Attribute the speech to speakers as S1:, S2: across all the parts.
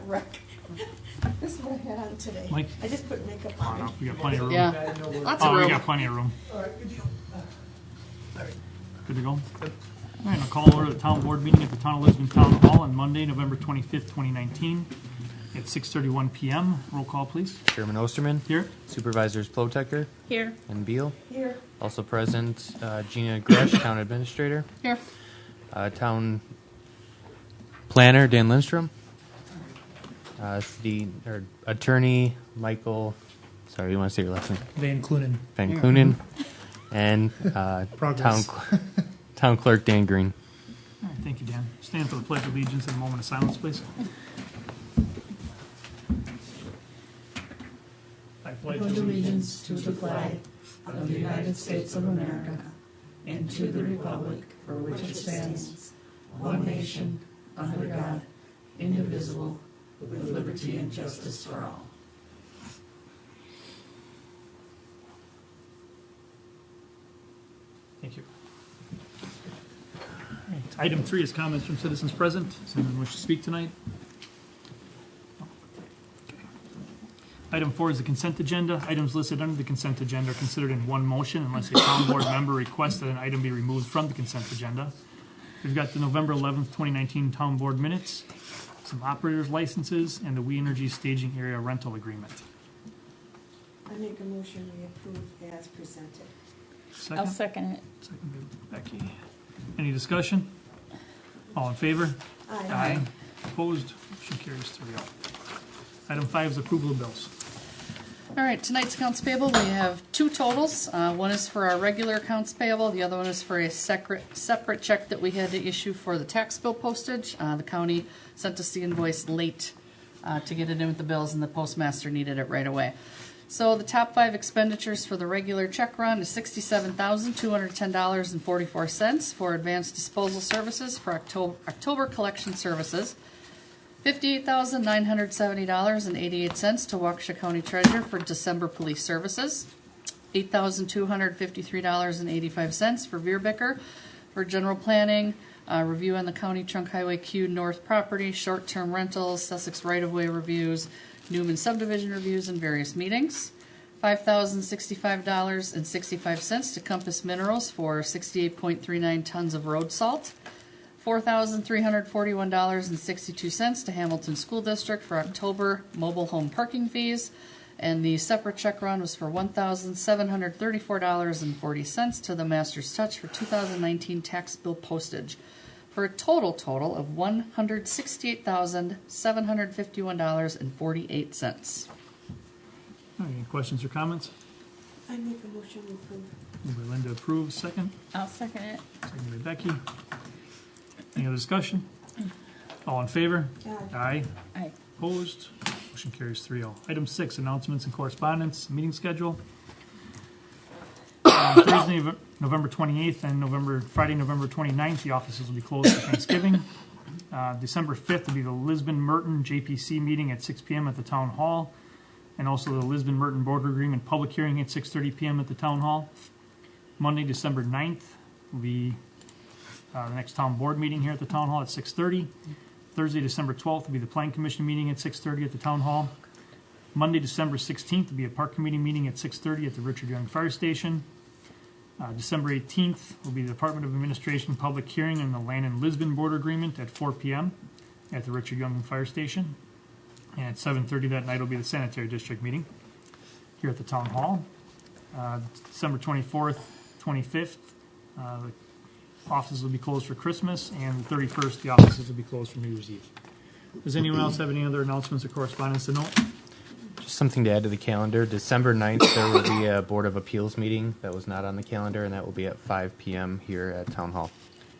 S1: wreck. This is what I had on today.
S2: Mike?
S1: I just put makeup
S2: Oh, no,
S1: on.
S2: we got plenty of room.
S3: Yeah. Lots of
S2: Oh, we
S3: room.
S2: got plenty of room.
S4: All right, good deal.
S2: Good to go? All right, I'll call order the town board meeting at the Town of Lisbon Town Hall on Monday, November 25th, 2019 at 6:31 p.m. Roll call, please.
S5: Chairman Osterman.
S2: Here.
S5: Supervisors Plotecker
S3: Here.
S5: and Beal.
S1: Here.
S5: Also present, Gina Gresh, Town Administrator.
S3: Here.
S5: Town Planner Dan Lindstrom. Attorney Michael, sorry, you want to say your last name?
S4: Van Clunin.
S5: Van Clunin. And
S4: Progress.
S5: Town Clerk Dan Green.
S2: All right, thank you, Dan. Stand for the Pledge of Allegiance in a moment of silence, please. I pledge
S6: allegiance to the flag of the United States of America and to the republic for which it stands, one nation, under God, indivisible, with liberty and justice for all.
S2: Thank you. All right, item 3 is comments from citizens present. Does anyone wish to speak tonight? Okay. Item 4 is the consent agenda. Items listed under the consent agenda are considered in one motion unless a town board member requests that an item be removed from the consent agenda. We've got the November 11th, 2019 town board minutes, some operators licenses, and the We Energy staging area rental agreement.
S1: I make a motion we approve as presented.
S2: Second?
S3: I'll second it.
S2: Second by Becky. Any discussion? All in favor?
S1: Aye.
S2: Opposed? Motion carries 3-0. Item 5 is approval of bills.
S3: All right, tonight's accounts payable, we have two totals. One is for our regular accounts payable. The other one is for a separate check that we had to issue for the tax bill postage. The county sent us the invoice late to get it in with the bills, and the postmaster needed it right away. So the top 5 expenditures for the regular check run is $67,210.44 for advanced disposal services for October collection services. $58,970.88 to Waukesha County Treasurer for December police services. $8,253.85 for Veerbecker for general planning, review on the County Trunk Highway Q North property, short-term rentals, Sussex right-of-way reviews, Newman subdivision reviews, and various meetings. $5,065.65 to Compass Minerals for 68.39 tons of road salt. $4,341.62 to Hamilton School District for October mobile home parking fees. And the separate check run was for $1,734.40 to the Master's Touch for 2019 tax bill postage, for a total of $168,751.48.
S2: All right, any questions or comments?
S1: I make a motion we approve.
S2: Moved by Linda, approves. Second.
S3: I'll second it.
S2: Second by Becky. Any other discussion? All in favor?
S1: Aye.
S3: Aye.
S2: Opposed? Motion carries 3-0. Item 6, announcements and correspondence, meeting schedule. Thursday, November 28th and Friday, November 29th, the offices will be closed for Thanksgiving. December 5th will be the Lisbon-Merton JPC meeting at 6 p.m. at the Town Hall, and also the Lisbon-Merton Border Agreement public hearing at 6:30 p.m. at the Town Hall. Monday, December 9th will be the next Town Board meeting here at the Town Hall at 6:30. Thursday, December 12th will be the Plan Commission meeting at 6:30 at the Town Hall. Monday, December 16th will be a Park Committee meeting at 6:30 at the Richard Young Fire Station. December 18th will be the Department of Administration public hearing on the Land and Lisbon Border Agreement at 4 p.m. at the Richard Young Fire Station. And at 7:30 that night will be the Sanitary District meeting here at the Town Hall. December 24th, 25th, the offices will be closed for Christmas, and the 31st, the offices will be closed for New Year's Eve. Does anyone else have any other announcements or correspondence to note?
S5: Just something to add to the calendar. December 9th, there will be a Board of Appeals meeting that was not on the calendar, and that will be at 5 p.m. here at Town Hall.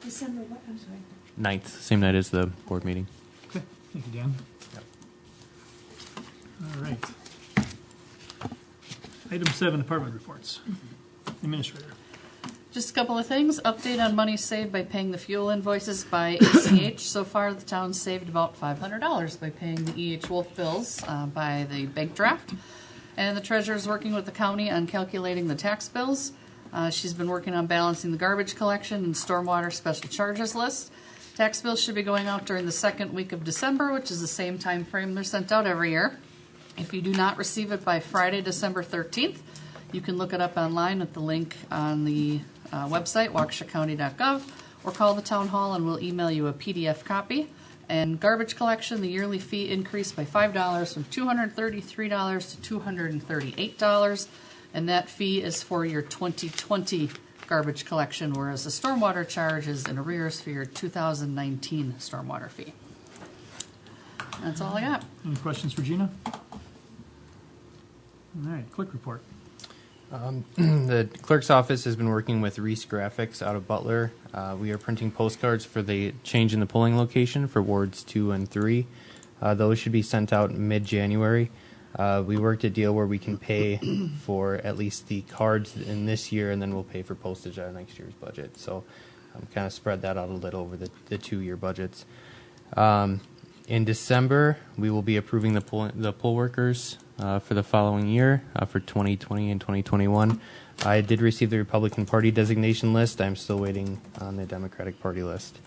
S1: December what? I'm sorry.
S5: 9th, same night as the board meeting.
S2: Okay, thank you, Dan.
S5: Yep.
S2: All right. Item 7, department reports. Administrator.
S3: Just a couple of things. Update on money saved by paying the fuel invoices by ACH. So far, the town saved about $500 by paying the E.H. Wolf bills by the bank draft. And the treasurer is working with the county on calculating the tax bills. She's been working on balancing the garbage collection and stormwater special charges list. Tax bills should be going out during the second week of December, which is the same time frame they're sent out every year. If you do not receive it by Friday, December 13th, you can look it up online at the link on the website, waukeshacounty.gov, or call the town hall and we'll email you a PDF copy. And garbage collection, the yearly fee increased by $5 from $233 to $238, and that fee is for your 2020 garbage collection, whereas the stormwater charge is in arrears for your 2019 stormwater fee. That's all I got.
S2: Any questions for Gina? All right, clerk report.
S5: The clerk's office has been working with Reese Graphics out of Butler. We are printing postcards for the change in the polling location for wards 2 and 3. Those should be sent out mid-January. We worked a deal where we can pay for at least the cards in this year, and then we'll pay for postage out of next year's budget. So kind of spread that out a little over the 2-year budgets. In December, we will be approving the poll workers for the following year for 2020 and 2021. I did receive the Republican Party designation list. I'm still waiting on the Democratic Party list.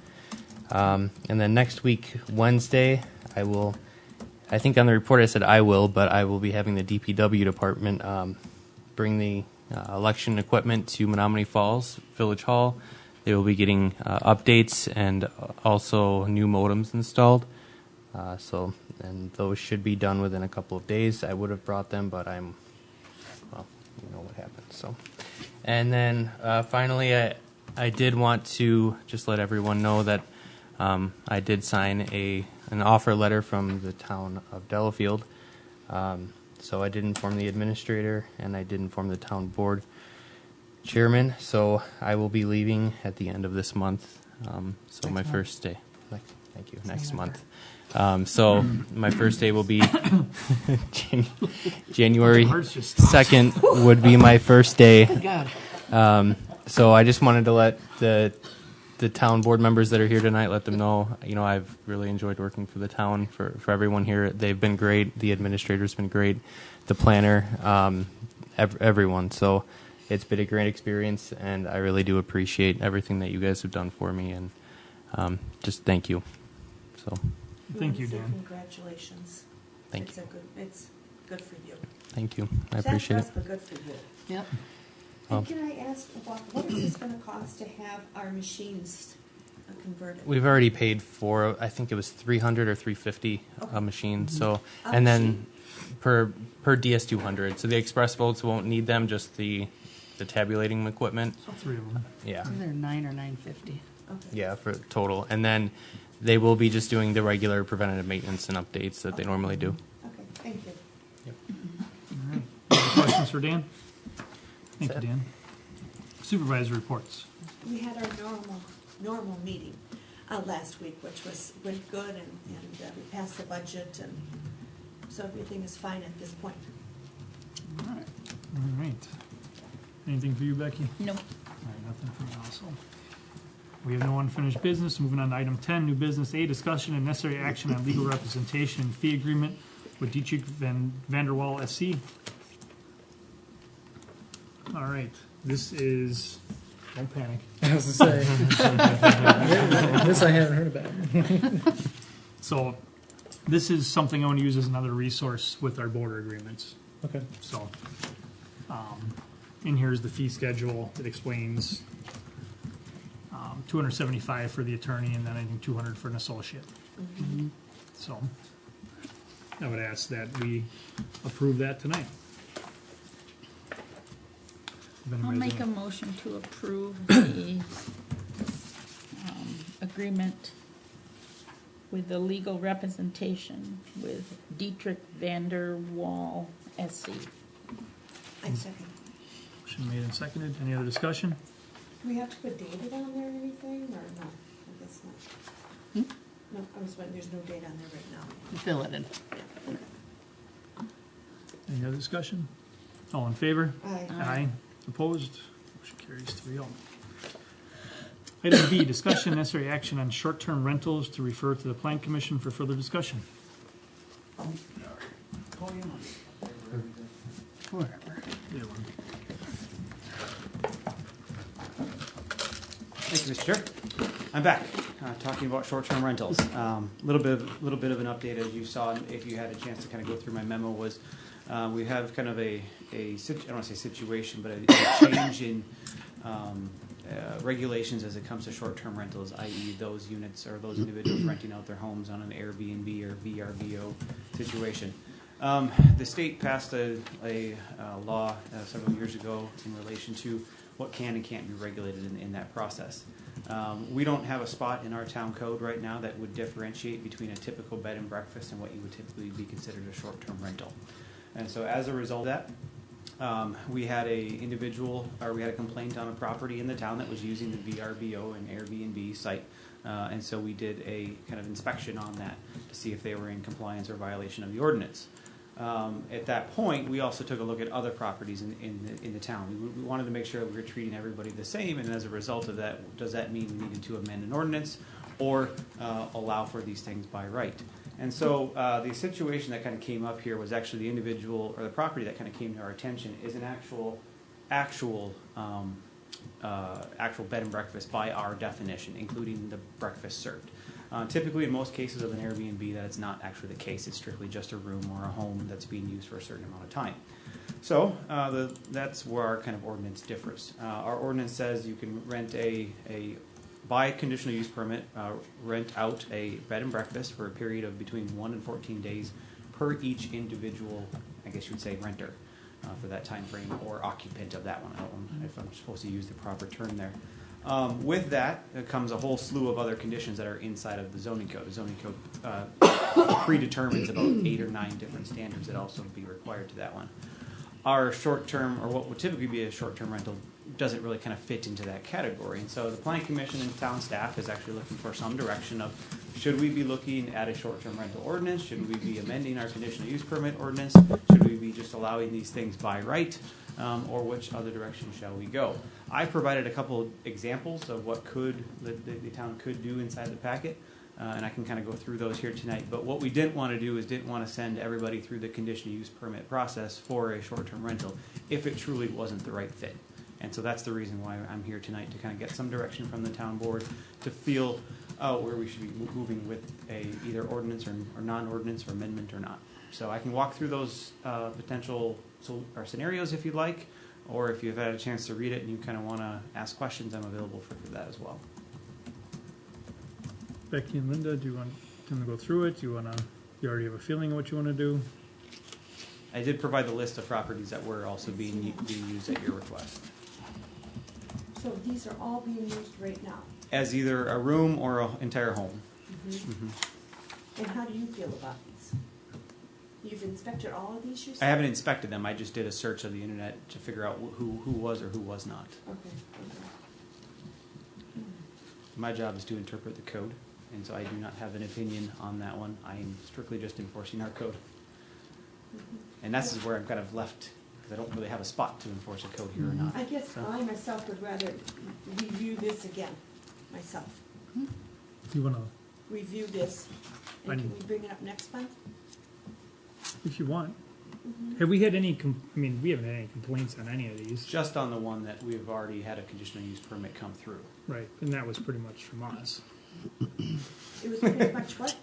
S5: And then next week, Wednesday, I think on the report I said I will, but I will be having the DPW department bring the election equipment to Menominee Falls Village Hall. They will be getting updates and also new modems installed. And those should be done within a couple of days. I would have brought them, but you know what happened. So, and then finally, I did want to just let everyone know that I did sign an offer letter from the town of Delafield. So I did inform the administrator, and I did inform the town board chairman. So I will be leaving at the end of this month. So my first day. Thank you. Next month. So my first day will be January 2nd would be my first day. So I just wanted to let the town board members that are here tonight, let them know, you know, I've really enjoyed working for the town, for everyone here. They've been great. The administrator's been great. The planner, everyone. So it's been a great experience, and I really do appreciate everything that you guys have done for me, and just thank you. So.
S2: Thank you, Dan.
S1: Congratulations.
S5: Thank you.
S1: It's good for you.
S5: Thank you. I appreciate it.
S1: But good for you.
S3: Yep.
S1: And can I ask, what is this going to cost to have our machines converted?
S5: We've already paid for, I think it was $300 or $350 a machine. So,
S1: A
S5: and then per DS200. So the express votes won't need them, just the tabulating equipment.
S2: So 3 of them.
S5: Yeah.
S3: They're $9 or $9.50.
S1: Okay.
S5: Yeah, for total. And then they will be just doing the regular preventative maintenance and updates that they normally do.
S1: Okay, thank you.
S5: Yep.
S2: All right. Any questions for Dan? Thank you, Dan. Supervisor reports.
S1: We had our normal meeting last week, which went good, and we passed the budget, and so everything is fine at this point.
S2: All right. All right. Anything for you, Becky?
S3: No.
S2: All right, nothing for me also. We have no unfinished business. Moving on to item 10, new business. A, discussion and necessary action on legal representation and fee agreement with Dietrich Vanderwall SC. All right, this is, don't panic.
S4: I was to say, this I haven't heard about.
S2: So this is something I want to use as another resource with our border agreements.
S4: Okay.
S2: So in here is the fee schedule. It explains $275 for the attorney, and then I think $200 for an associate.
S3: Mm-hmm.
S2: So I would ask that we approve that tonight. If
S6: I'll
S2: anybody's
S6: make a
S2: in-
S6: motion to approve the agreement with the legal representation with Dietrich Vanderwall SC.
S1: I second.
S2: Motion made and seconded. Any other discussion?
S1: Do we have to put David on there or anything, or no? I guess not. No, I was wondering, there's no date on there right now.
S3: You fill it in.
S2: Any other discussion? All in favor?
S1: Aye.
S2: Aye. Opposed? Motion carries 3-0. Item B, discussion and necessary action on short-term rentals to refer to the Plan Commission for further discussion.
S3: Whatever.
S2: Either one.
S7: Thank you, Mr. Chair. I'm back talking about short-term rentals. Little bit of an update, as you saw, if you had a chance to kind of go through my memo, was we have kind of I don't want to say situation, but a change in regulations as it comes to short-term rentals, i.e. those units or those individuals renting out their homes on an Airbnb or VRBO situation. The state passed a law several years ago in relation to what can and can't be regulated in that process. We don't have a spot in our town code right now that would differentiate between a typical bed and breakfast and what you would typically be considered a short-term rental. And so as a result of that, we had a complaint on a property in the town that was using the VRBO and Airbnb site. And so we did a kind of inspection on that to see if they were in compliance or violation of the ordinance. At that point, we also took a look at other properties in the town. We wanted to make sure that we were treating everybody the same, and as a result of that, does that mean we needed to amend an ordinance or allow for these things by right? And so the situation that kind of came up here was actually the individual or the property that kind of came to our attention is an actual bed and breakfast by our definition, including the breakfast served. Typically, in most cases of an Airbnb, that is not actually the case. It's strictly just a room or a home that's being used for a certain amount of time. So that's where our kind of ordinance differs. Our ordinance says you can rent by a conditional use permit, rent out a bed and breakfast for a period of between 1 and 14 days per each individual, I guess you would say, renter for that time frame, or occupant of that one. I don't know if I'm supposed to use the proper term there. With that comes a whole slew of other conditions that are inside of the zoning code. The zoning code predetermines about 8 or 9 different standards that also be required to that one. Our short-term, or what would typically be a short-term rental, doesn't really kind of fit into that category. And so the Planning Commission and town staff is actually looking for some direction of, should we be looking at a short-term rental ordinance? Should we be amending our conditional use permit ordinance? Should we be just allowing these things by right? Or which other direction shall we go? I provided a couple of examples of what the town could do inside the packet, and I can kind of go through those here tonight. But what we didn't want to do is didn't want to send everybody through the conditional use permit process for a short-term rental if it truly wasn't the right fit. And so that's the reason why I'm here tonight, to kind of get some direction from the town board to feel where we should be moving with either ordinance or non-ordinance or amendment or not. So I can walk through those potential scenarios if you'd like, or if you've had a chance to read it and you kind of want to ask questions, I'm available for that as well.
S2: Becky and Linda, do you want them to go through it? You already have a feeling of what you want to do?
S7: I did provide the list of properties that were also being used at your request.
S1: So these are all being used right now?
S7: As either a room or an entire home.
S1: Mm-hmm. Mm-hmm. And how do you feel about these? You've inspected all of these, you said?
S7: I haven't inspected them. I just did a search of the internet to figure out who was or who was not.
S1: Okay.
S7: My job is to interpret the code, and so I do not have an opinion on that one. I am strictly just enforcing our code.
S1: Mm-hmm.
S7: And that's where I'm kind of left, because I don't really have a spot to enforce a code here or not.
S1: I guess
S7: So.
S1: I myself would rather review this again, myself.
S2: You want to,
S1: Review this, and can we bring it up next month?
S2: if you want.
S1: Mm-hmm.
S2: Have we had any, we haven't had any complaints on any of these.
S7: Just on the one that we've already had a conditional use permit come through.
S2: Right, and that was pretty much from us.
S1: It was pretty much what?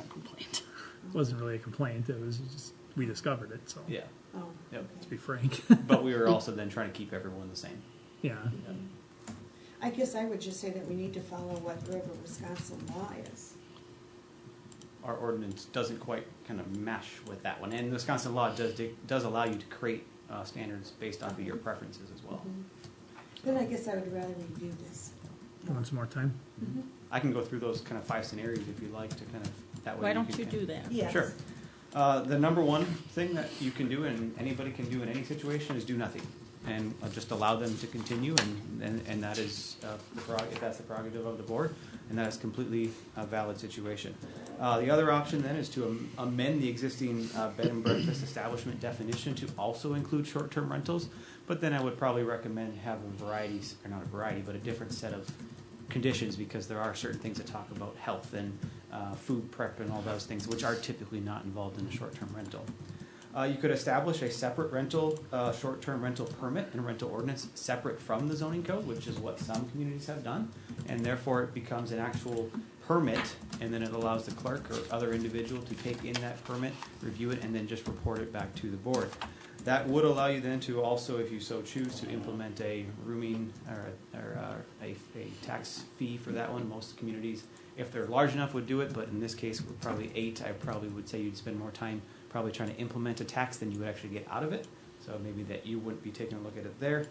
S3: Complaint.
S2: It wasn't really a complaint, it was just, we discovered it, so.
S7: Yeah.
S1: Oh,
S7: Yep.
S1: okay.
S2: Let's be frank.
S7: But we were also then trying to keep everyone the same.
S2: Yeah.
S1: I guess I would just say that we need to follow whatever Wisconsin law is.
S7: Our ordinance doesn't quite kind of mesh with that one. And Wisconsin law does allow you to create standards based off of your preferences as well.
S1: Mm-hmm. Then I guess I would rather review this.
S2: You want some more time?
S1: Mm-hmm.
S7: I can go through those kind of 5 scenarios if you'd like to kind of, that way
S6: Why don't
S7: can
S6: you
S7: kind of-
S6: do that?
S1: Yes.
S7: Sure. The number one thing that you can do and anybody can do in any situation is do nothing and just allow them to continue, and that is if that's the prerogative of the board, and that is completely a valid situation. The other option then is to amend the existing bed and breakfast establishment definition to also include short-term rentals, but then I would probably recommend having a different set of conditions, because there are certain things that talk about health and food prep and all those things, which are typically not involved in a short-term rental. You could establish a separate rental, short-term rental permit and rental ordinance separate from the zoning code, which is what some communities have done. And therefore, it becomes an actual permit, and then it allows the clerk or other individual to take in that permit, review it, and then just report it back to the board. That would allow you then to also, if you so choose, to implement a rooming or a tax fee for that one. Most communities, if they're large enough, would do it, but in this case, we're probably 8. I probably would say you'd spend more time probably trying to implement a tax than you would actually get out of it. So maybe that you wouldn't be taking a look at it there.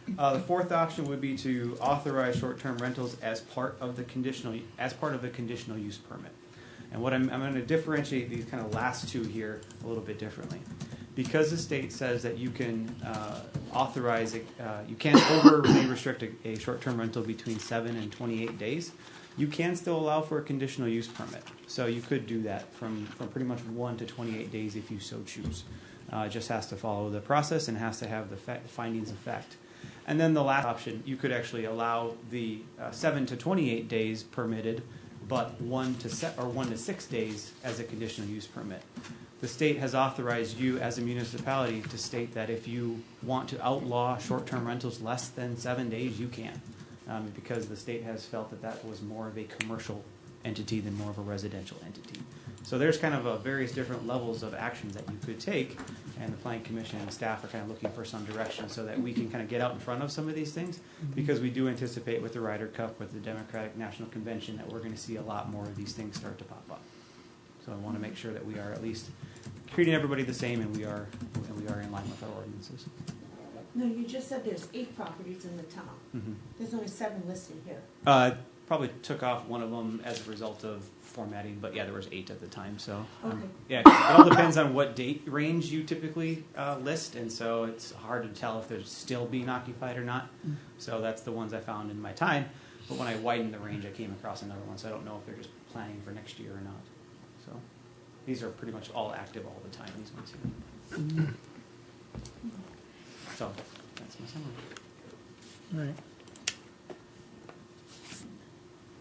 S7: The fourth option would be to authorize short-term rentals as part of the conditional use permit. And what I'm going to differentiate these kind of last two here a little bit differently. Because the state says that you can authorize it, you can't overly restrict a short-term rental between 7 and 28 days. You can still allow for a conditional use permit. So you could do that from pretty much 1 to 28 days if you so choose. It just has to follow the process and has to have the findings of fact. And then the last option, you could actually allow the 7 to 28 days permitted, but 1 to 6 days as a conditional use permit. The state has authorized you as a municipality to state that if you want to outlaw short-term rentals less than 7 days, you can. Because the state has felt that that was more of a commercial entity than more of a residential entity. So there's kind of various different levels of actions that you could take, and the Planning Commission and staff are kind of looking for some direction so that we can kind of get out in front of some of these things, because we do anticipate with the Ryder Cup, with the Democratic National Convention, that we're going to see a lot more of these things start to pop up. So I want to make sure that we are at least treating everybody the same, and we are in line with our ordinances.
S1: No, you just said there's 8 properties in the town.
S7: Mm-hmm.
S1: There's only 7 listed here.
S7: Probably took off one of them as a result of formatting, but yeah, there was 8 at the time. So
S1: Okay.
S7: yeah, it all depends on what date range you typically list, and so it's hard to tell if they're still being occupied or not. So that's the ones I found in my time. But when I widened the range, I came across another one, so I don't know if they're just planning for next year or not. So these are pretty much all active all the time, these ones here. So that's my summary.
S2: All right.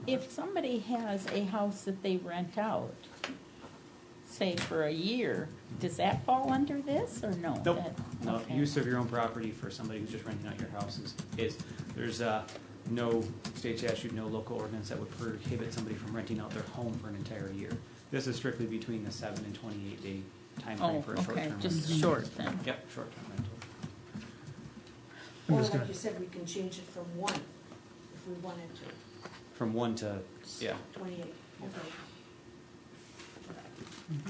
S8: If somebody has a house that they rent out, say for a year, does that fall under this or no?
S7: Nope. No,
S8: Okay.
S7: use of your own property for somebody who's just renting out your house is there's no state statute, no local ordinance that would prohibit somebody from renting out their home for an entire year. This is strictly between the 7 and 28 day time frame
S8: Oh,
S7: for a short-term
S8: okay,
S7: rental.
S8: just short then.
S7: Yep, short-term rental.
S2: I'm
S1: Or
S2: just
S1: like
S2: gonna-
S1: you said, we can change it from 1 if we wanted to.
S7: From 1 to
S1: 28. Okay.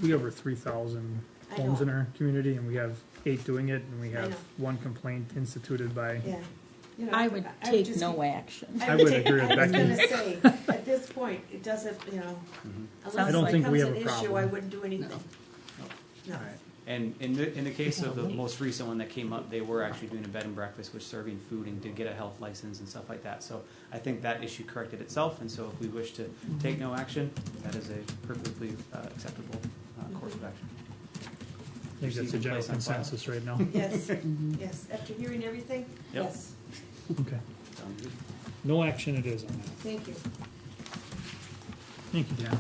S2: We have over 3,000
S1: I
S2: homes
S1: know.
S2: in our community, and we have 8 doing it, and we
S1: I
S2: have
S1: know.
S2: 1 complaint instituted by.
S1: Yeah. You know,
S8: I would
S1: I
S8: take
S1: just-
S8: no action.
S2: I would agree with
S1: I was
S2: Becky.
S1: gonna say, at this point, it doesn't, unless
S2: I don't
S1: it
S2: think we
S1: becomes
S2: have
S1: an
S2: a
S1: issue, I
S2: problem.
S1: wouldn't do anything. No.
S7: And in the case of the most recent one that came up, they were actually doing a bed and breakfast with serving food and did get a health license and stuff like that. So I think that issue corrected itself, and so if we wish to take no action, that is a perfectly acceptable course of action.
S2: I think that's a general
S7: Place on file.
S2: consensus right now.
S1: Yes, yes, after hearing everything,
S7: Yep.
S1: yes,
S2: Okay.
S7: Sounds good.
S2: No action it is on that.
S1: thank you.
S2: Thank you, Dan.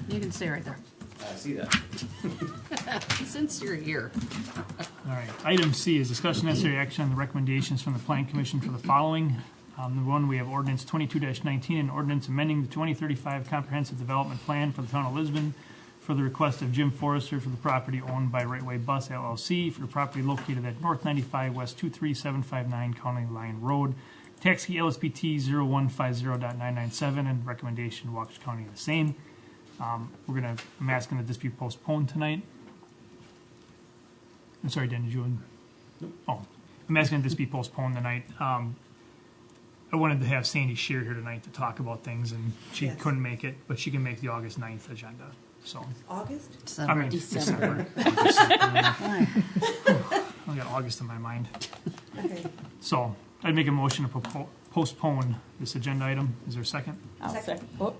S3: You can stay right there,
S7: I see that.
S3: since you're here.
S2: All right. Item C is discussion necessary action on the recommendations from the Planning Commission for the following. Number 1, we have ordinance 22-19, an ordinance amending the 2035 Comprehensive Development Plan for the Town of Lisbon for the request of Jim Forrester for the property owned by Right Way Bus LLC for the property located at North 95 West 23759 County Line Road, tax key LSBT 0150.997, and recommendation Waukesha County the same. I'm asking that this be postponed tonight. I'm sorry, Dan, did you? Oh, I'm asking that this be postponed tonight. I wanted to have Sandy Shear here tonight to talk about things, and she
S1: Yes.
S2: couldn't make it, but she can make the August 9th agenda. So,
S1: August?
S2: I mean,
S8: December.
S2: I got August in my mind.
S1: Okay,
S2: So, I'd make a motion to postpone this agenda item. Is there a second?
S8: I'll
S1: Second.
S8: second. Oh,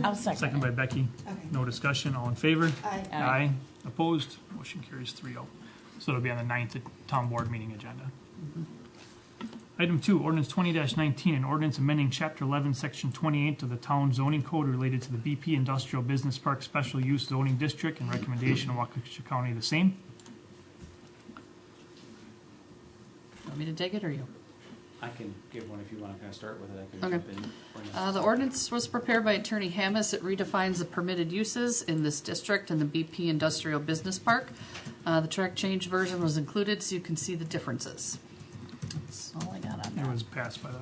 S8: I'll second.
S2: Second by Becky.
S1: okay.
S2: No discussion. All in favor?
S1: Aye.
S8: Aye.
S2: Opposed? Motion carries 3-0. So it'll be on the 9th Town Board meeting agenda. Item 2, ordinance 20-19, an ordinance amending Chapter 11, Section 28 of the Town Zoning Code related to the BP Industrial Business Park Special Use Zoning District, and recommendation of Waukesha County the same.
S3: Want me to take it or you?
S7: I can give one if you want to kind of start with it. I can
S3: Okay.
S7: jump in.
S3: The ordinance was prepared by Attorney Hammis. It redefines the permitted uses in this district in the BP Industrial Business Park. The track change version was included so you can see the differences. That's all I got on
S2: It
S3: that.
S2: was passed by the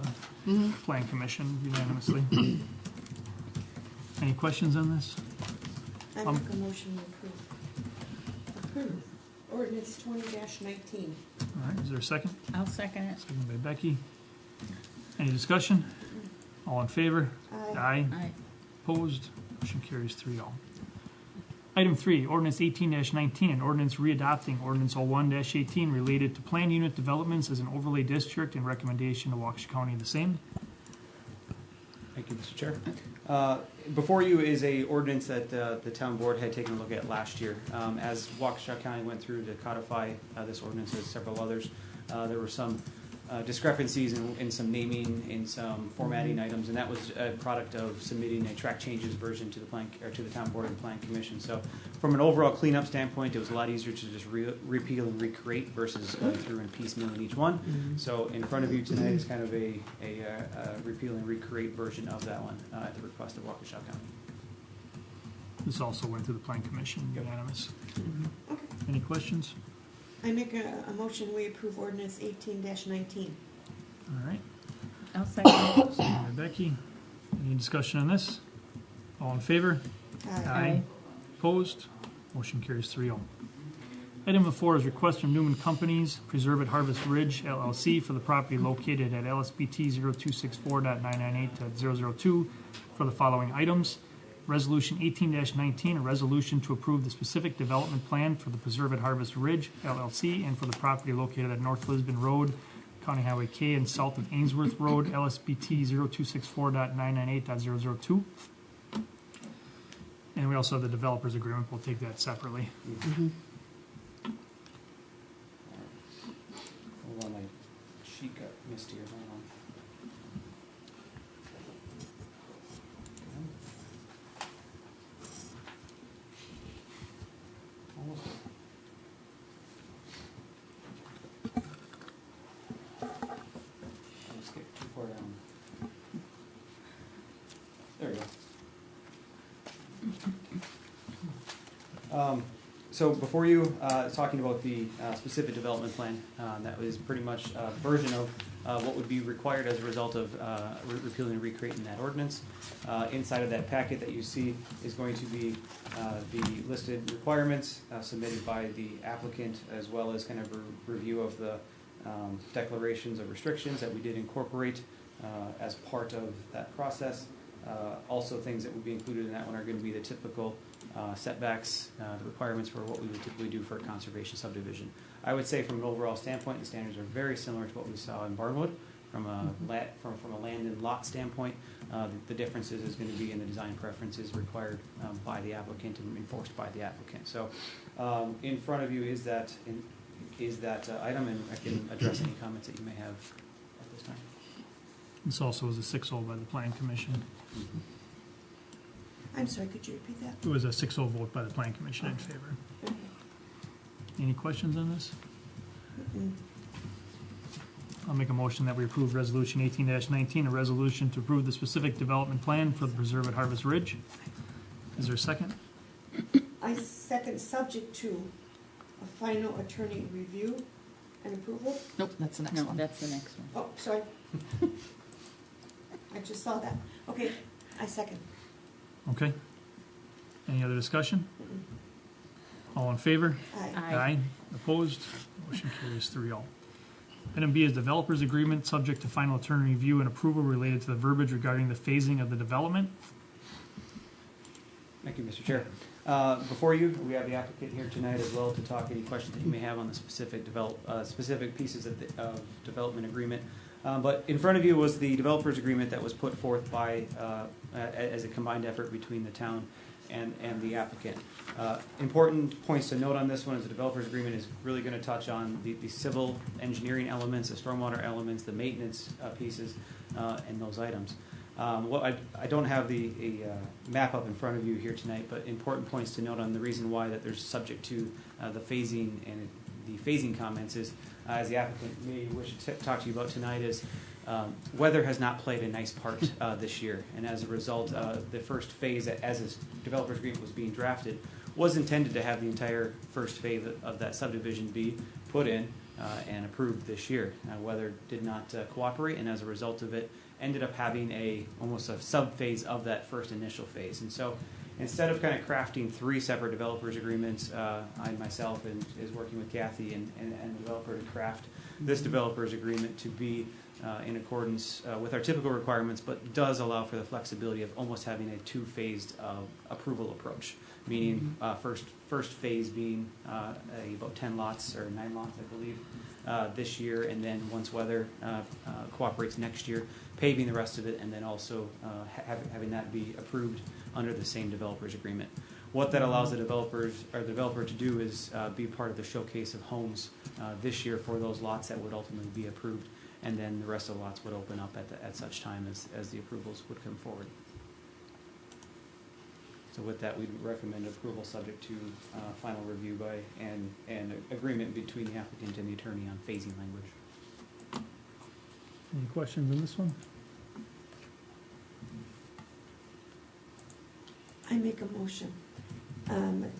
S2: Plan Commission unanimously. Any questions on this?
S1: I make a motion to approve ordinance 20-19.
S2: All right, is there a second?
S8: I'll second it.
S2: Second by Becky. Any discussion? All in favor?
S1: Aye.
S8: Aye.
S2: Opposed? Motion carries 3-0. Item 3, ordinance 18-19, an ordinance readopting ordinance 01-18 related to plan unit developments as an overlay district and recommendation to Waukesha County the same.
S7: Thank you, Mr. Chair. Before you is a ordinance that the town board had taken a look at last year. As Waukesha County went through to codify this ordinance as several others, there were some discrepancies in some naming, in some formatting items, and that was a product of submitting a track changes version to the plan or to the town board and plan commission. So, from an overall cleanup standpoint, it was a lot easier to just repeal and recreate versus going through and piecemealing each one. So, in front of you tonight is kind of a repeal and recreate version of that one at the request of Waukesha County.
S2: This also went through the Plan Commission
S7: Yep.
S2: unanimous.
S1: Okay.
S2: Any questions?
S1: I make a motion, we approve ordinance 18-19.
S2: All right,
S8: I'll second it.
S2: second by Becky. Any discussion on this? All in favor?
S1: Aye.
S2: Opposed? Motion carries 3-0. Item number 4 is request from Newman Companies, Preserve at Harvest Ridge LLC for the property located at LSBT 0264.998.002 for the following items. Resolution 18-19, a resolution to approve the specific development plan for the Preserve at Harvest Ridge LLC and for the property located at North Lisbon Road, County Highway K, and south of Ainsworth Road, LSBT 0264.998.002. And we also have the developers agreement. We'll take that separately.
S7: Hold on, my sheet got missed here. Hold on. Almost there. I'll skip too far down. There we go. So before you, talking about the specific development plan, that was pretty much a version of what would be required as a result of repealing and recreating that ordinance. Inside of that packet that you see is going to be the listed requirements submitted by the applicant, as well as kind of a review of the declarations of restrictions that we did incorporate as part of that process. Also, things that would be included in that one are going to be the typical setbacks, the requirements for what we would typically do for a conservation subdivision. I would say from an overall standpoint, the standards are very similar to what we saw in Barnwood. From a land and lot standpoint, the differences is going to be in the design preferences required by the applicant and enforced by the applicant. So, in front of you is that item, and I can address any comments that you may have at this time.
S2: This also was a 6-0 by the Plan Commission.
S1: I'm sorry, could you repeat that?
S2: It was a 6-0 vote by the Plan Commission in favor.
S1: Okay.
S2: Any questions on this?
S1: Mm-mm.
S2: I'll make a motion that we approve Resolution 18-19, a resolution to approve the specific development plan for the Preserve at Harvest Ridge. Is there a second?
S1: I second, subject to a final attorney review and approval.
S3: Nope, that's the next
S8: No,
S3: one.
S8: that's the next one.
S1: Oh, sorry. I just saw that. Okay, I second.
S2: Okay. Any other discussion?
S1: Mm-mm.
S2: All in favor?
S1: Aye.
S8: Aye.
S2: Opposed? Motion carries 3-0. Item B is developers agreement, subject to final attorney review and approval related to the verbiage regarding the phasing of the development.
S7: Thank you, Mr. Chair. Before you, we have the applicant here tonight as well to talk any questions that you may have on the specific pieces of development agreement. But in front of you was the developers agreement that was put forth by as a combined effort between the town and the applicant. Important points to note on this one is the developers agreement is really going to touch on the civil engineering elements, the stormwater elements, the maintenance pieces, and those items. I don't have the map up in front of you here tonight, but important points to note on the reason why that there's subject to the phasing and the phasing comments is as the applicant may wish to talk to you about tonight, is weather has not played a nice part this year. And as a result, the first phase, as this developer's agreement was being drafted, was intended to have the entire first phase of that subdivision be put in and approved this year. Weather did not cooperate, and as a result of it, ended up having almost a sub-phase of that first initial phase. And so instead of kind of crafting 3 separate developers agreements, I myself is working with Kathy and the developer to craft this developers agreement to be in accordance with our typical requirements, but does allow for the flexibility of almost having a 2-phased approval approach. Meaning first phase being about 10 lots or 9 lots, I believe, this year, and then once weather cooperates next year, paving the rest of it, and then also having that be approved under the same developer's agreement. What that allows the developer to do is be part of the showcase of homes this year for those lots that would ultimately be approved, and then the rest of the lots would open up at such time as the approvals would come forward. So with that, we recommend approval subject to final review by and agreement between the applicant and the attorney on phasing language.
S2: Any questions on this one?
S1: I make a motion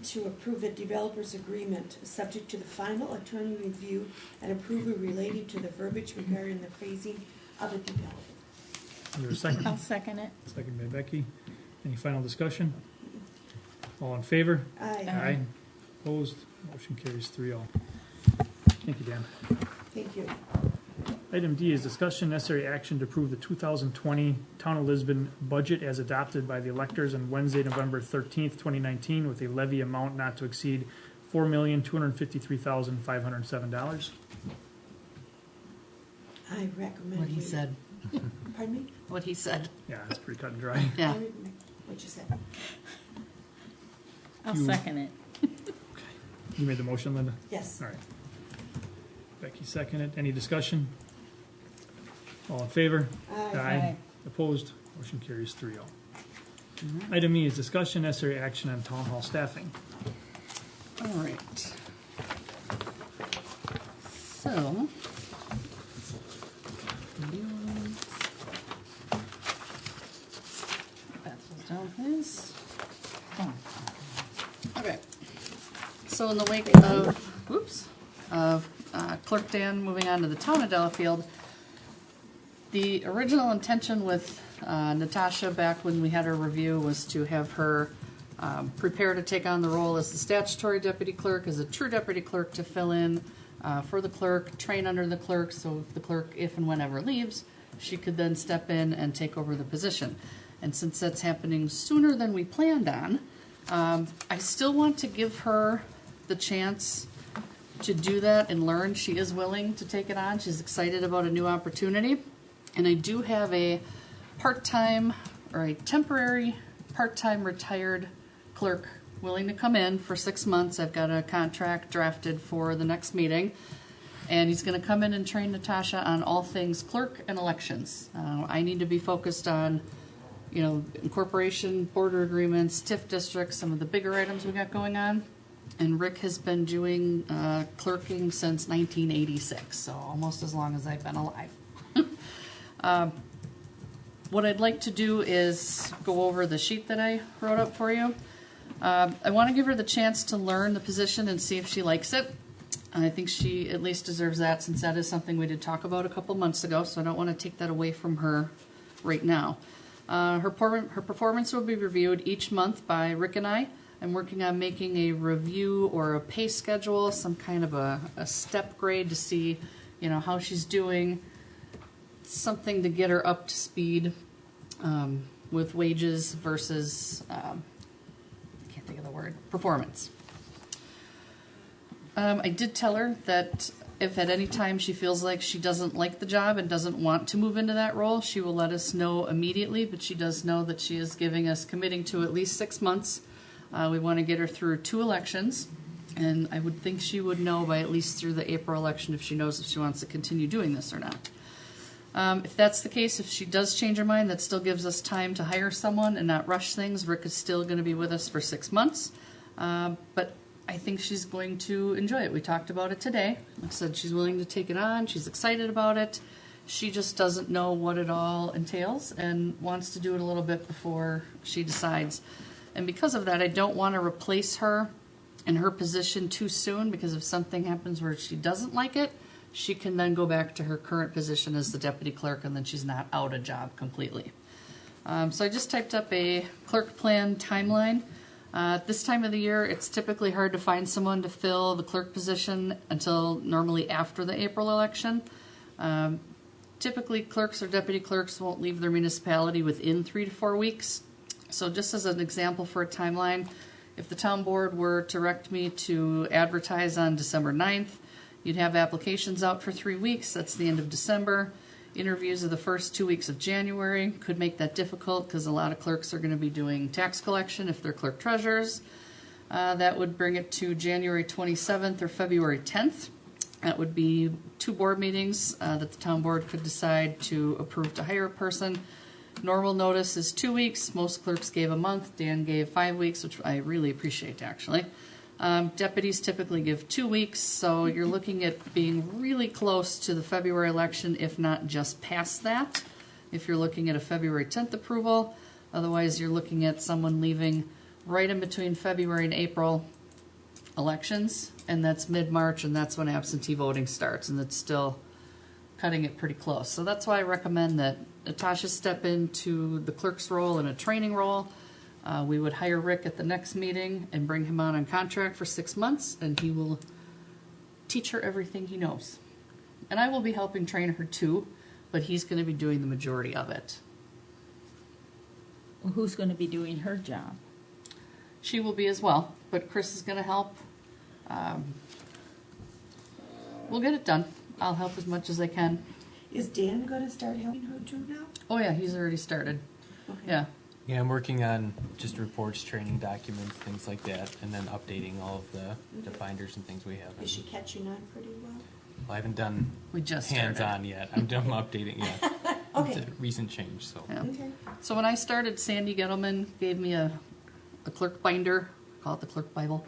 S1: to approve a developer's agreement subject to the final attorney review and approval relating to the verbiage regarding the phasing of a development.
S2: Is there a second?
S8: I'll second it.
S2: Second by Becky. Any final discussion? All in favor?
S1: Aye.
S2: Opposed? Motion carries 3-0. Thank you, Dan.
S1: Thank you.
S2: Item D is discussion necessary action to approve the 2020 Town of Lisbon budget as adopted by the electors on Wednesday, November 13th, 2019, with a levy amount not to exceed $4,253,507.
S1: I recommend.
S3: What he said.
S1: Pardon me?
S3: What he said.
S2: Yeah, it's pretty cut and dry.
S3: Yeah.
S1: What you said.
S8: I'll second it.
S2: You made the motion, Linda?
S1: Yes.
S2: All right. Becky seconded. Any discussion? All in favor?
S1: Aye.
S2: Opposed? Motion carries 3-0. Item E is discussion necessary action on town hall staffing.
S3: All right. So. Pass those down, please. Okay. So in the wake of Clerk Dan moving on to the town of Delafield, the original intention with Natasha back when we had her review was to have her prepare to take on the role as the statutory deputy clerk, as a true deputy clerk, to fill in for the clerk, train under the clerk, so if the clerk, if and whenever leaves, she could then step in and take over the position. And since that's happening sooner than we planned on, I still want to give her the chance to do that and learn. She is willing to take it on. She's excited about a new opportunity. And I do have a part-time or a temporary part-time retired clerk willing to come in for 6 months. I've got a contract drafted for the next meeting. And he's going to come in and train Natasha on all things clerk and elections. I need to be focused on, you know, incorporation, border agreements, TIF districts, some of the bigger items we got going on. And Rick has been doing clerking since 1986, so almost as long as I've been alive. What I'd like to do is go over the sheet that I wrote up for you. I want to give her the chance to learn the position and see if she likes it. I think she at least deserves that, since that is something we did talk about a couple months ago, so I don't want to take that away from her right now. Her performance will be reviewed each month by Rick and I. I'm working on making a review or a pay schedule, some kind of a step grade to see, you know, how she's doing, something to get her up to speed with wages versus, I can't think of the word, performance. I did tell her that if at any time she feels like she doesn't like the job and doesn't want to move into that role, she will let us know immediately, but she does know that she is committing to at least 6 months. We want to get her through 2 elections, and I would think she would know by at least through the April election if she knows if she wants to continue doing this or not. If that's the case, if she does change her mind, that still gives us time to hire someone and not rush things. Rick is still going to be with us for 6 months, but I think she's going to enjoy it. We talked about it today. Like I said, she's willing to take it on. She's excited about it. She just doesn't know what it all entails and wants to do it a little bit before she decides. And because of that, I don't want to replace her in her position too soon, because if something happens where she doesn't like it, she can then go back to her current position as the deputy clerk, and then she's not out of job completely. So I just typed up a clerk plan timeline. This time of the year, it's typically hard to find someone to fill the clerk position until normally after the April election. Typically, clerks or deputy clerks won't leave their municipality within 3 to 4 weeks. So just as an example for a timeline, if the town board were to direct me to advertise on December 9th, you'd have applications out for 3 weeks. That's the end of December. Interviews are the first 2 weeks of January. Could make that difficult because a lot of clerks are going to be doing tax collection if they're clerk treasurers. That would bring it to January 27th or February 10th. That would be 2 board meetings that the town board could decide to approve to hire a person. Normal notice is 2 weeks. Most clerks gave a month. Dan gave 5 weeks, which I really appreciate, actually. Deputies typically give 2 weeks, so you're looking at being really close to the February election, if not just past that, if you're looking at a February 10th approval. Otherwise, you're looking at someone leaving right in between February and April elections, and that's mid-March, and that's when absentee voting starts, and it's still cutting it pretty close. So that's why I recommend that Natasha step into the clerk's role in a training role. We would hire Rick at the next meeting and bring him on contract for 6 months, and he will teach her everything he knows. And I will be helping train her too, but he's going to be doing the majority of it.
S8: Well, who's going to be doing her job?
S3: She will be as well, but Chris is going to help. We'll get it done. I'll help as much as I can.
S1: Is Dan going to start helping her too now?
S3: Oh yeah, he's already started.
S1: Okay.
S3: Yeah.
S5: Yeah, I'm working on just reports, training documents, things like that, and then updating all of the binders and things we have.
S1: Is she catching on pretty well?
S5: Well, I haven't done
S3: We just
S5: hands-on yet. I'm done updating yet.
S1: Okay.
S5: It's a recent change, so.
S3: Yeah.
S1: Okay.
S3: So when I started, Sandy Gettleman gave me a clerk binder, call it the clerk Bible,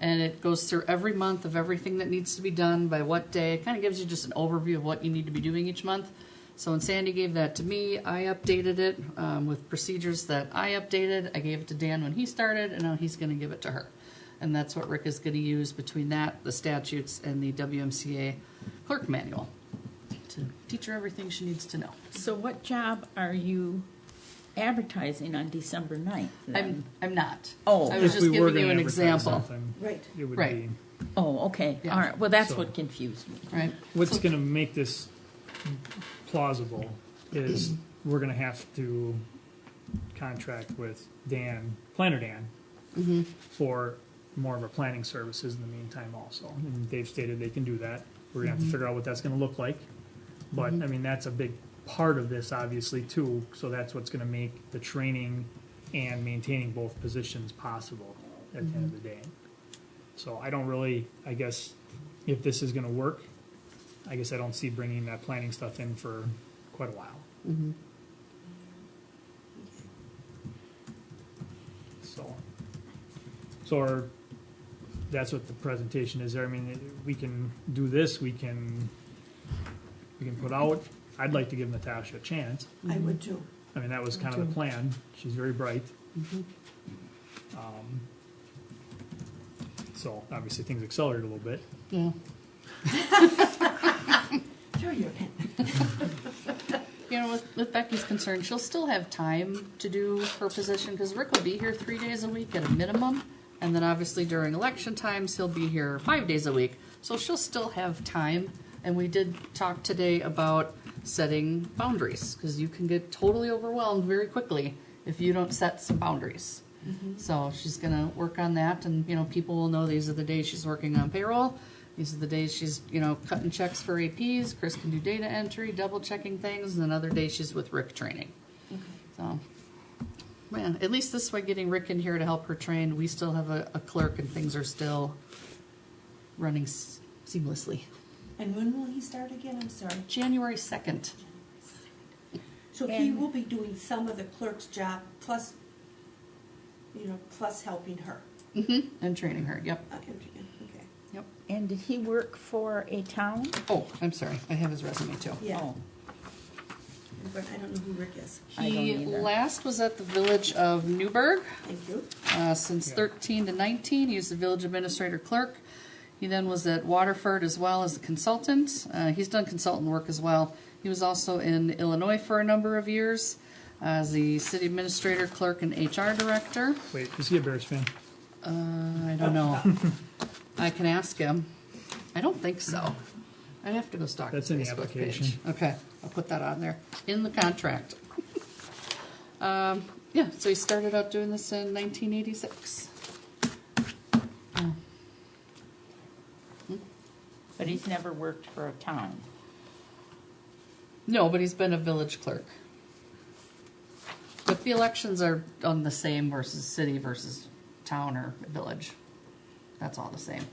S3: and it goes through every month of everything that needs to be done by what day. It kind of gives you just an overview of what you need to be doing each month. So when Sandy gave that to me, I updated it with procedures that I updated. I gave it to Dan when he started, and now he's going to give it to her. And that's what Rick is going to use between that, the statutes, and the WMCA clerk manual to teach her everything she needs to know.
S8: So what job are you advertising on December 9th? then?
S3: I'm not.
S8: Oh.
S3: I was
S2: If
S3: just
S2: we were
S3: giving you
S2: gonna
S3: an
S2: advertise
S3: example.
S2: something,
S1: Right.
S2: it would
S3: Right.
S2: be,
S8: Oh, okay.
S3: Yeah.
S8: All right. Well, that's
S2: So-
S8: what confused me.
S3: Right.
S2: what's gonna make this plausible is we're gonna have to contract with Dan, Planner Dan,
S3: Mm-hmm.
S2: for more of our planning services in the meantime also. And they've stated they can do that. We're gonna have to figure out what that's gonna look like. But, I mean, that's a big part of this, obviously, too. So that's what's gonna make the training and maintaining both positions possible at the end of the day. So I don't really, I guess, if this is gonna work, I guess I don't see bringing that planning stuff in for quite a while.
S3: Mm-hmm.
S2: So that's what the presentation is there. I mean, we can do this, we can put out, I'd like to give Natasha a chance.
S1: I would too.
S2: I mean, that was kind of the plan. She's very bright. So obviously things accelerated a little bit.
S3: Yeah.
S1: Sure you can.
S3: You know, with Becky's concerned, she'll still have time to do her position because Rick will be here 3 days a week at a minimum. And then obviously during election times, he'll be here 5 days a week. So she'll still have time. And we did talk today about setting boundaries because you can get totally overwhelmed very quickly if you don't set some boundaries. So she's going to work on that. And, you know, people will know these are the days she's working on payroll. These are the days she's, you know, cutting checks for APs. Chris can do data entry, double checking things. And then other days she's with Rick training. So, man, at least this way getting Rick in here to help her train, we still have a clerk and things are still running seamlessly.
S1: And when will he start again? I'm sorry.
S3: January 2nd.
S1: So he will be doing some of the clerk's job plus, you know, plus helping her.
S3: And training her, yep.
S1: Okay.
S8: And did he work for a town?
S3: Oh, I'm sorry, I have his resume too.
S1: Yeah,
S8: Oh,
S1: but I don't know who Rick is.
S8: I don't
S3: He
S8: either.
S3: last was at the village of Newburgh.
S1: Thank you.
S3: Since 13 to 19, he was the village administrator clerk. He then was at Waterford as well as a consultant. He's done consultant work as well. He was also in Illinois for a number of years as the city administrator, clerk, and HR director.
S2: Wait, is he a Bears fan?
S3: I don't know. I can ask him. I don't think so. I'd have to go stalk
S2: That's
S3: his
S2: in the
S3: Facebook
S2: application.
S3: page. Okay, I'll put that on there in the contract. Yeah, so he started out doing this in 1986.
S8: But he's never worked for a town.
S3: No, but he's been a village clerk. But the elections are on the same versus city versus town or village. That's all the same.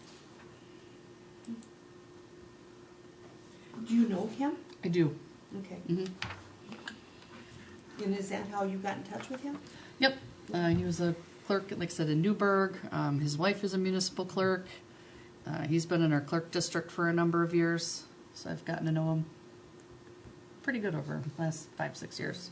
S1: Do you know him?
S3: I do.
S1: Okay.
S3: Hmm.
S1: And is that how you got in touch with him?
S3: Yep. He was a clerk, like I said, in Newburgh. His wife is a municipal clerk. He's been in our clerk district for a number of years, so I've gotten to know him pretty good over the last 5-6 years.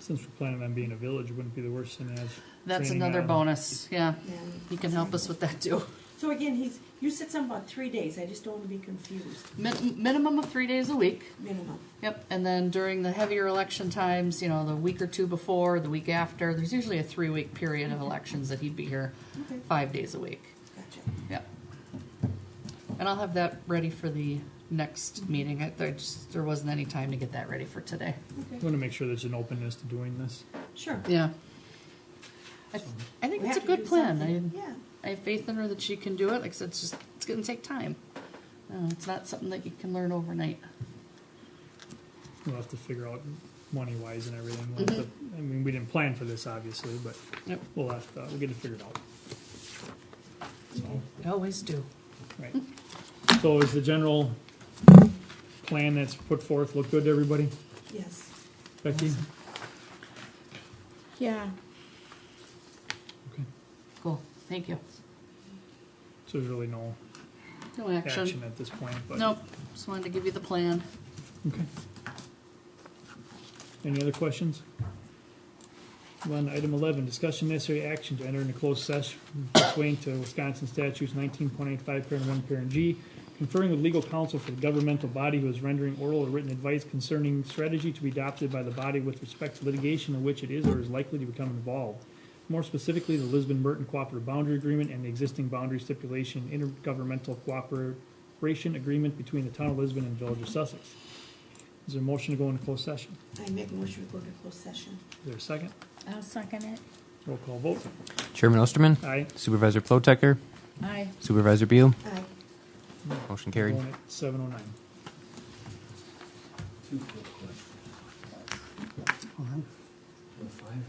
S2: Since we're planning on being a village, it wouldn't be the worst thing to have.
S3: That's
S2: training
S3: another
S2: on.
S3: bonus. Yeah,
S1: Yeah.
S3: he can help us with that too.
S1: So again, you said something about 3 days. I just don't want to be confused.
S3: Minimum of 3 days a week.
S1: Minimum.
S3: Yep, and then during the heavier election times, you know, the week or two before, the week after, there's usually a 3-week period of elections that he'd be here
S1: Okay.
S3: 5 days a week.
S1: Gotcha.
S3: Yep. And I'll have that ready for the next meeting. There wasn't any time to get that ready for today.
S2: I
S1: Okay.
S2: want to make sure there's an openness to doing this.
S1: Sure.
S3: Yeah. I think
S1: We
S3: it's a
S1: have to
S3: good
S1: do
S3: plan.
S1: something. Yeah.
S3: I have faith in her that she can do it. Like I said, it's going to take time. It's not something that you can learn overnight.
S2: We'll have to figure out money-wise and everything. We'll have to, I mean, we didn't plan for this, obviously, but
S3: Yep.
S2: we'll get it figured out. So,
S3: I always do.
S2: right. So is the general plan that's put forth look good to everybody?
S1: Yes.
S2: Becky?
S8: Yeah.
S2: Okay.
S3: Cool. Thank you.
S2: So there's really no
S3: No
S2: action
S3: action.
S2: at this point, but.
S3: Nope. Just wanted to give you the plan.
S2: Okay. Any other questions? On item 11, discussion necessary action to enter into closed session pursuant to Wisconsin statutes 19.85 parent 1 parent G, conferring with legal counsel for the governmental body who is rendering oral or written advice concerning strategy to be adopted by the body with respect to litigation in which it is or is likely to become involved. More specifically, the Lisbon-Merton Cooperative Boundary Agreement and the existing boundary stipulation intergovernmental cooperation agreement between the town of Lisbon and the village of Sussex. Is there a motion to go into closed session?
S1: I make a motion to go to closed session.
S2: Is there a second?
S8: I'll second it.
S2: Roll call vote.
S5: Chairman Osterman,
S2: Aye.
S5: Supervisor Plotecker,
S8: Aye.
S5: Supervisor Beal,
S1: Aye.
S5: motion carried.
S2: Going at 7:09.
S6: Two quick questions. The 500